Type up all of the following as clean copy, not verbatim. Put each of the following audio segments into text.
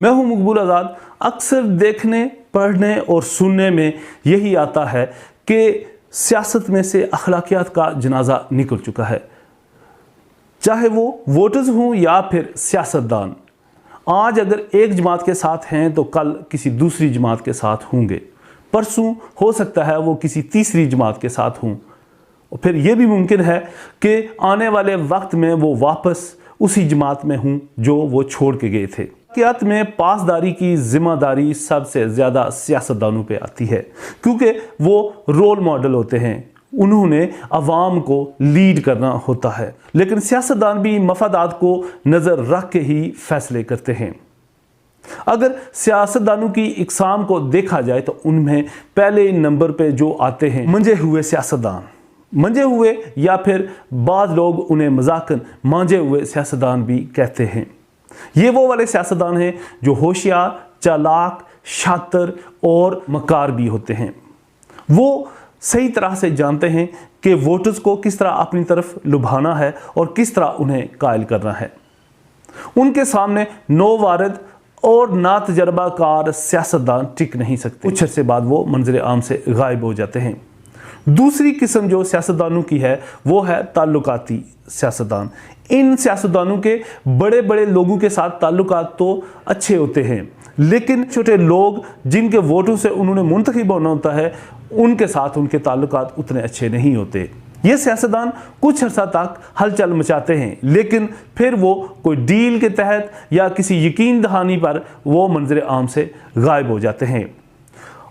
मैं हूं मकबूल आज़ाद। अक्सर देखने, पढ़ने और सुनने में यही आता है कि सियासत में से अखलाकियात का जनाजा निकल चुका है, चाहे वो वोटर्स हों या फिर सियासतदान। आज अगर एक जमात के साथ हैं तो कल किसी दूसरी जमात के साथ होंगे, परसों हो सकता है वो किसी तीसरी जमात के साथ हों, और फिर ये भी मुमकिन है कि आने वाले वक्त में वो वापस उसी जमात में हों जो वो छोड़ के गए थे। सियासत में पासदारी की जिम्मेदारी सबसे ज़्यादा सियासतदानों पे आती है, क्योंकि वो रोल मॉडल होते हैं, उन्होंने अवाम को लीड करना होता है। लेकिन सियासतदान भी मफादात को नज़र रख के ही फैसले करते हैं। अगर सियासतदानों की इकसाम को देखा जाए तो उनमें पहले नंबर पे जो आते हैं मंजे हुए सियासतदान, मंजे हुए या फिर बाद लोग उन्हें मजाकन मांझे हुए सियासतदान भी कहते हैं। ये वो वाले सियासतदान हैं जो होशियार, चालाक, शातिर और मकार भी होते हैं। वो सही तरह से जानते हैं कि वोटर्स को किस तरह अपनी तरफ लुभाना है और किस तरह उन्हें कायल करना है। उनके सामने नौवारिद और ना तजर्बाकार सियासतदान टिक नहीं सकते। कुछ अर्से बाद वो मंजर आम से गायब हो जाते हैं। दूसरी किस्म जो सियासतदानों की है वो है ताल्लुकाती सियासतदान। इन सियासतदानों के बड़े बड़े लोगों के साथ ताल्लुकात तो अच्छे होते हैं, लेकिन छोटे लोग जिनके वोटों से उन्होंने मुंतखब होना होता है उनके साथ उनके ताल्लुकात उतने अच्छे नहीं होते। ये सियासतदान कुछ अर्सा तक हलचल मचाते हैं, लेकिन फिर वो कोई डील के तहत या किसी यकीन दहानी पर वो मंजर आम से गायब हो जाते हैं।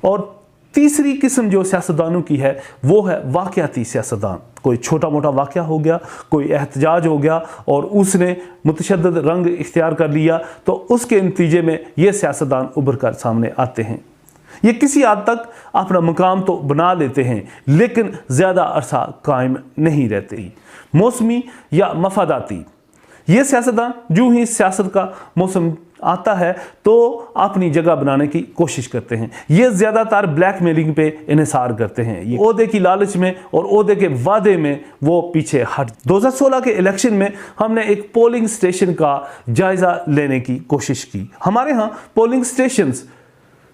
और तीसरी किस्म जो सियासतदानों की है वो है वाक़याती सियासतदान। कोई छोटा मोटा वाक़या हो गया, कोई एहतजाज हो गया और उसने मुतशद्दिद रंग इख्तियार कर लिया, तो उसके नतीजे में ये सियासतदान उभर कर सामने आते हैं। ये किसी हद तक अपना मुकाम तो बना लेते हैं, लेकिन ज़्यादा अरसा कायम नहीं रहते। मौसमी या मफादाती, ये सियासतदान जो ही सियासत का मौसम आता है तो अपनी जगह बनाने की कोशिश करते हैं। ये ज़्यादातर ब्लैकमेलिंग पे इन्हिसार करते हैं। ये ओहदे की लालच में और ओहदे के वादे में वो पीछे हट। 2016 के इलेक्शन में हमने एक पोलिंग स्टेशन का जायज़ा लेने की कोशिश की। हमारे यहाँ पोलिंग स्टेशंस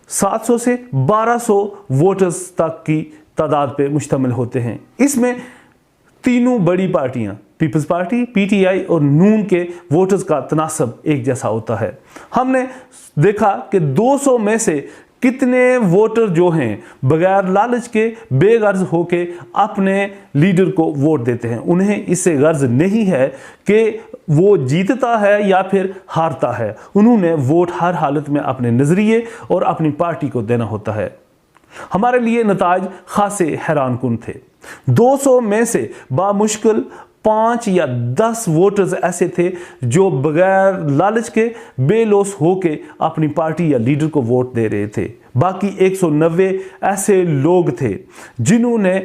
700 से 1200 वोटर्स तक की तादाद पे मुश्तमिल होते हैं। इसमें तीनों बड़ी पार्टियां पीपल्स पार्टी, पीटीआई और नून के वोटर्स का तनासब एक जैसा होता है। हमने देखा कि 200 में से कितने वोटर जो हैं बगैर लालच के बेगर्ज होके अपने लीडर को वोट देते हैं। उन्हें इससे गर्ज नहीं है कि वो जीतता है या फिर हारता है, उन्होंने वोट हर हालत में अपने नज़रिए और अपनी पार्टी को देना होता है। हमारे लिए नताज खासे हैरानकुन थे। 200 में से बामुश्किल 5 या 10 वोटर्स ऐसे थे जो बगैर लालच के बेलौस होके अपनी पार्टी या लीडर को वोट दे रहे थे। बाकी 190 ऐसे लोग थे जिन्होंने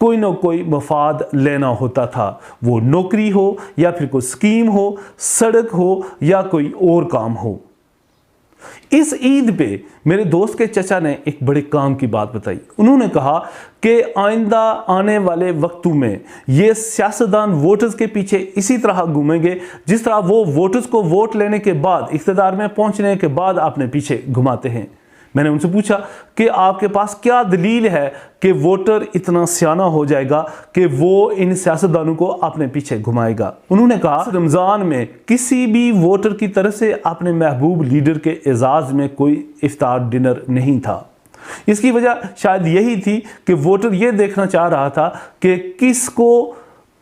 कोई ना कोई मफाद लेना होता था, वो नौकरी हो या फिर कोई स्कीम हो, सड़क हो या कोई और काम हो। इस ईद पे मेरे दोस्त के चचा ने एक बड़े काम की बात बताई। उन्होंने कहा कि आइंदा आने वाले वक्तों में ये सियासतदान वोटर्स के पीछे इसी तरह घूमेंगे जिस तरह वो वोटर्स को वोट लेने के बाद, इख्तिदार में पहुंचने के बाद अपने पीछे घुमाते हैं। मैंने उनसे पूछा कि आपके पास क्या दलील है कि वोटर इतना सियाना हो जाएगा कि वो इन सियासतदानों को अपने पीछे घुमाएगा। उन्होंने कहा रमज़ान में किसी भी वोटर की तरफ से अपने महबूब लीडर के एजाज़ में कोई इफ्तार डिनर नहीं था। इसकी वजह शायद यही थी कि वोटर ये देखना चाह रहा था कि किसको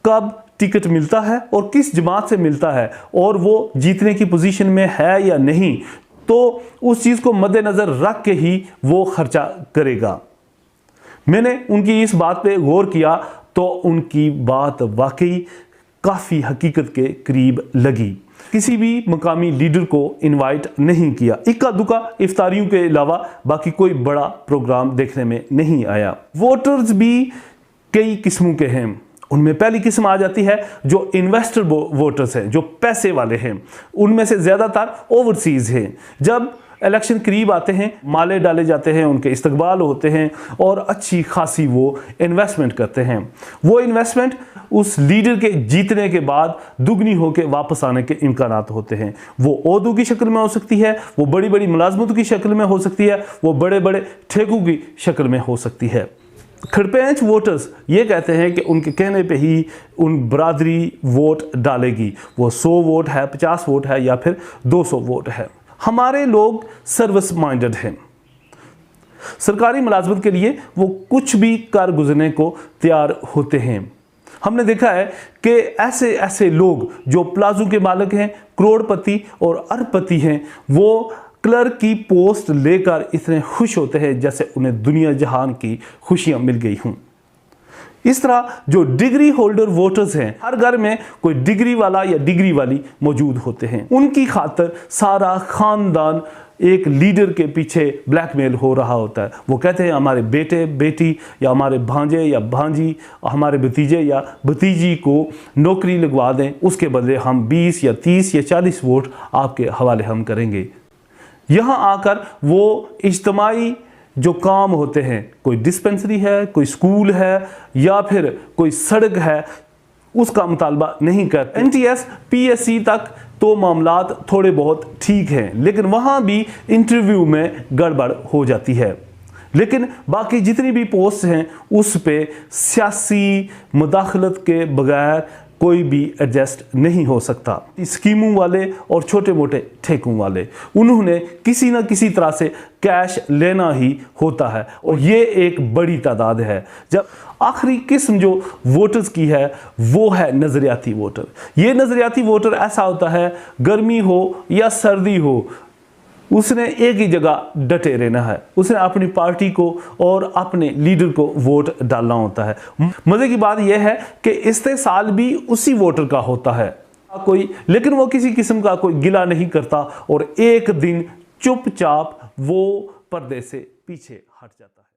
कब टिकट मिलता है और किस जमात से मिलता है और वो जीतने की पोजीशन में है या नहीं, तो उस चीज़ को मद्देनज़र रख के ही वो खर्चा करेगा। मैंने उनकी इस बात पे गौर किया तो उनकी बात वाकई काफ़ी हकीकत के करीब लगी। किसी भी मकामी लीडर को इनवाइट नहीं किया, इक्का दुक्का इफ्तारियों के अलावा बाकी कोई बड़ा प्रोग्राम देखने में नहीं आया। वोटर्स भी कई किस्मों के हैं। उनमें पहली किस्म आ जाती है जो इन्वेस्टर वोटर्स हैं, जो पैसे वाले हैं। उनमें से ज़्यादातर ओवरसीज़ हैं। जब इलेक्शन करीब आते हैं, माले डाले जाते हैं, उनके इस्तकबाल होते हैं और अच्छी खासी वो इन्वेस्टमेंट करते हैं। वो इन्वेस्टमेंट उस लीडर के जीतने के बाद दुगनी होकर वापस आने के इम्कानात होते हैं। वो ओहदों की शक्ल में हो सकती है, वो बड़ी बड़ी मुलाजमतों की शक्ल में हो सकती है, वो बड़े बड़े ठेकों की शक्ल में हो सकती है। खड़पेंच वोटर्स ये कहते हैं कि उनके कहने पे ही उन बरादरी वोट डालेगी। वो 100 वोट है, 50 वोट है या फिर 200 वोट है। हमारे लोग सर्विस माइंडेड हैं। सरकारी मुलाजमत के लिए वो कुछ भी कर गुजरने को तैयार होते हैं। हमने देखा है कि ऐसे ऐसे लोग जो प्लाजो के मालिक हैं, करोड़पति और अरबपति हैं, वो क्लर्क की पोस्ट लेकर इतने खुश होते हैं जैसे उन्हें दुनिया जहान की खुशियां मिल गई हों। इस तरह जो डिग्री होल्डर वोटर्स हैं, हर घर में कोई डिग्री वाला या डिग्री वाली मौजूद होते हैं। उनकी खातिर सारा खानदान एक लीडर के पीछे ब्लैकमेल हो रहा होता है। वो कहते हैं हमारे बेटे बेटी या हमारे भांजे या भांजी, हमारे भतीजे या भतीजी को नौकरी लगवा दें, उसके बदले हम 20 या 30 या 40 वोट आपके हवाले हम करेंगे। यहाँ आकर वो इज्तमाई जो काम होते हैं, कोई डिस्पेंसरी है, कोई स्कूल है या फिर कोई सड़क है, उसका मुतालबा नहीं करते। NTS PSC तक तो मामलात थोड़े बहुत ठीक हैं, लेकिन वहाँ भी इंटरव्यू में गड़बड़ हो जाती है। लेकिन बाकी जितनी भी पोस्ट हैं उस पे सियासी मुदाखलत के बगैर कोई भी एडजस्ट नहीं हो सकता। स्कीमों वाले और छोटे मोटे ठेकों वाले, उन्होंने किसी न किसी तरह से कैश लेना ही होता है और ये एक बड़ी तादाद है। जब आखिरी किस्म जो वोटर्स की है वो है नज़रियाती वोटर। ये नज़रियाती वोटर ऐसा होता है, गर्मी हो या सर्दी हो, उसने एक ही जगह डटे रहना है। उसने अपनी पार्टी को और अपने लीडर को वोट डालना होता है। मज़े की बात यह है कि इस्तेसाल भी उसी वोटर का होता है कोई, लेकिन वो किसी किस्म का कोई गिला नहीं करता और एक दिन चुपचाप वो पर्दे से पीछे हट जाता है।